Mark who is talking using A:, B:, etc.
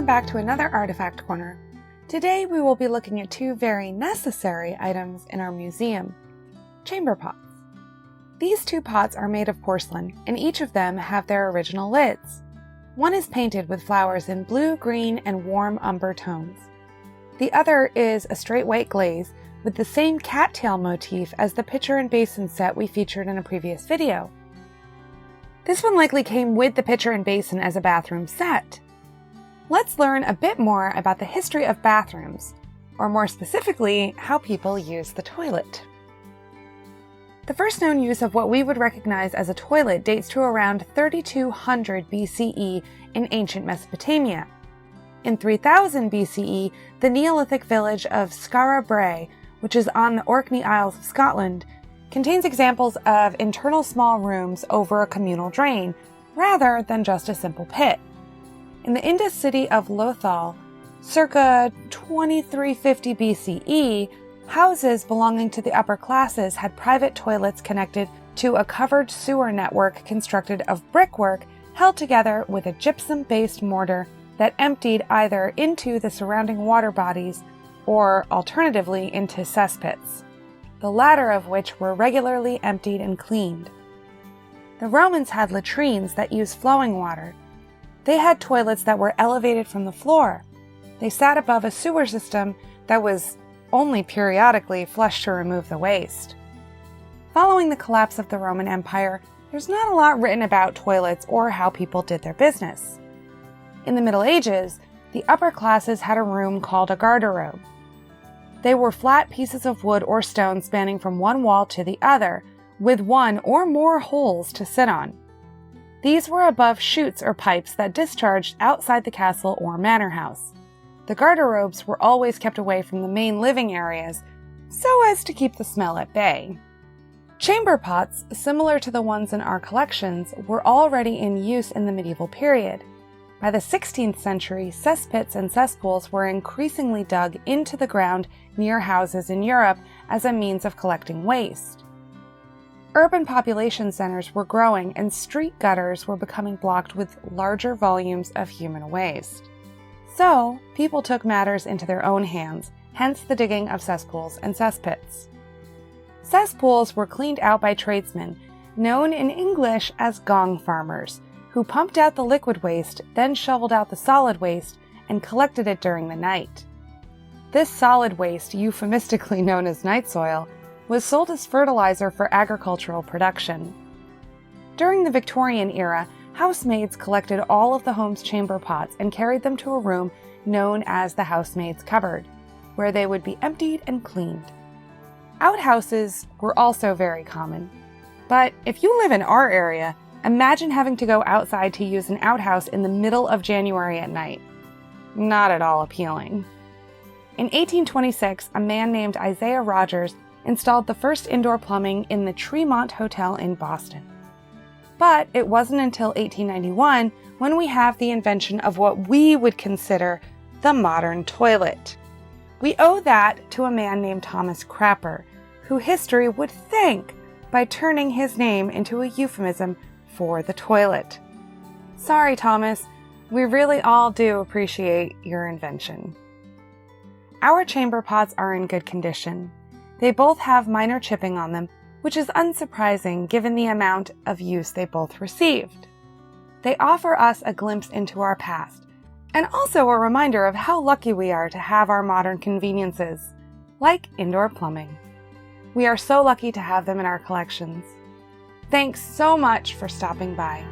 A: back to another Artifact Corner. Today we will be looking at two very necessary items in our museum: chamber pots. These two pots are made of porcelain, and each of them have their original lids. One is painted with flowers in blue, green, and warm umber tones. The other is a straight white glaze with the same cattail motif as the pitcher and basin set we featured in a previous video. This one likely came with the pitcher and basin as a bathroom set. Let's learn a bit more about the history of bathrooms, or more specifically, how people use the toilet. The first known use of what we would recognize as a toilet dates to around 3200 BCE in ancient Mesopotamia. In 3000 BCE, the Neolithic village of Skara Brae, which is on the Orkney Isles of Scotland, contains examples of internal small rooms over a communal drain, rather than just a simple pit. In the Indus city of Lothal, circa 2350 BCE, houses belonging to the upper classes had private toilets connected to a covered sewer network constructed of brickwork held together with a gypsum-based mortar that emptied either into the surrounding water bodies or, alternatively, into cesspits, the latter of which were regularly emptied and cleaned. The Romans had latrines that used flowing water. They had toilets that were elevated from the floor. They sat above a sewer system that was only periodically flushed to remove the waste. Following the collapse of the Roman Empire, there's not a lot written about toilets or how people did their business. In the Middle Ages, the upper classes had a room called a garderobe. They were flat pieces of wood or stone spanning from one wall to the other, with one or more holes to sit on. These were above chutes or pipes that discharged outside the castle or manor house. The garderobes were always kept away from the main living areas, so as to keep the smell at bay. Chamber pots, similar to the ones in our collections, were already in use in the medieval period. By the 16th century, cesspits and cesspools were increasingly dug into the ground near houses in Europe as a means of collecting waste. Urban population centers were growing and street gutters were becoming blocked with larger volumes of human waste. So, people took matters into their own hands, hence the digging of cesspools and cesspits. Cesspools were cleaned out by tradesmen, known in English as gong farmers, who pumped out the liquid waste, then shoveled out the solid waste, and collected it during the night. This solid waste, euphemistically known as night soil, was sold as fertilizer for agricultural production. During the Victorian era, housemaids collected all of the home's chamber pots and carried them to a room known as the housemaid's cupboard, where they would be emptied and cleaned. Outhouses were also very common. But if you live in our area, imagine having to go outside to use an outhouse in the middle of January at night. Not at all appealing. In 1826, a man named Isaiah Rogers installed the first indoor plumbing in the Tremont Hotel in Boston. But it wasn't until 1891 when we have the invention of what we would consider the modern toilet. We owe that to a man named Thomas Crapper, who history would thank by turning his name into a euphemism for the toilet. Sorry, Thomas, we really all do appreciate your invention. Our chamber pots are in good condition. They both have minor chipping on them, which is unsurprising given the amount of use they both received. They offer us a glimpse into our past, and also a reminder of how lucky we are to have our modern conveniences, like indoor plumbing. We are so lucky to have them in our collections. Thanks so much for stopping by.